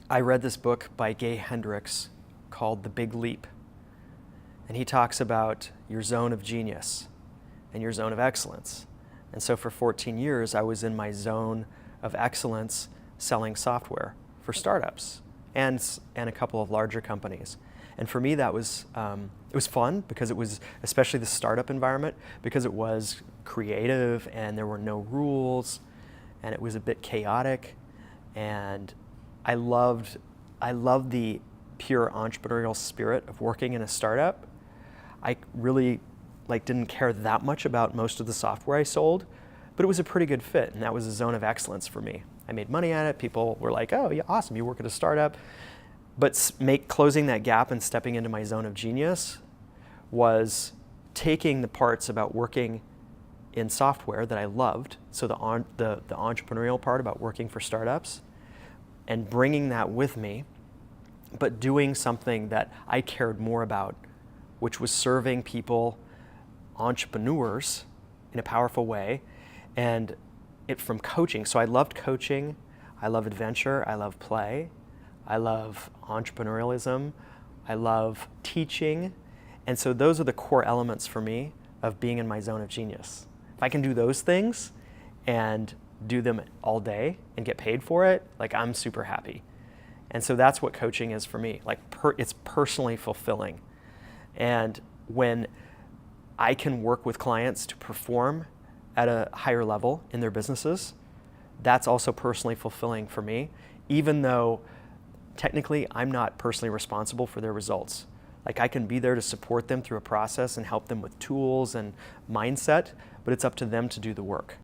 I read this book by Gay Hendricks called The Big Leap. And he talks about your zone of genius and your zone of excellence. And so for 14 years, I was in my zone of excellence selling software for startups and a couple of larger companies. And for me, that was, it was fun because it was, especially the startup environment, because it was creative and there were no rules and it was a bit chaotic. And I loved the pure entrepreneurial spirit of working in a startup. I really didn't care that much about most of the software I sold, but it was a pretty good fit, and that was a zone of excellence for me. I made money at it. People were like, "Oh, yeah, awesome, you work at a startup." But closing that gap and stepping into my zone of genius was taking the parts about working in software that I loved, so the entrepreneurial part about working for startups, and bringing that with me, but doing something that I cared more about, which was serving people, entrepreneurs, in a powerful way, and it from coaching. So I loved coaching, I love adventure, I love play, I love entrepreneurialism, I love teaching, and so those are the core elements for me of being in my zone of genius. If I can do those things and do them all day and get paid for it, I'm super happy. And so that's what coaching is for me. It's personally fulfilling. And when I can work with clients to perform at a higher level in their businesses, that's also personally fulfilling for me, even though technically I'm not personally responsible for their results. I can be there to support them through a process and help them with tools and mindset, but it's up to them to do the work.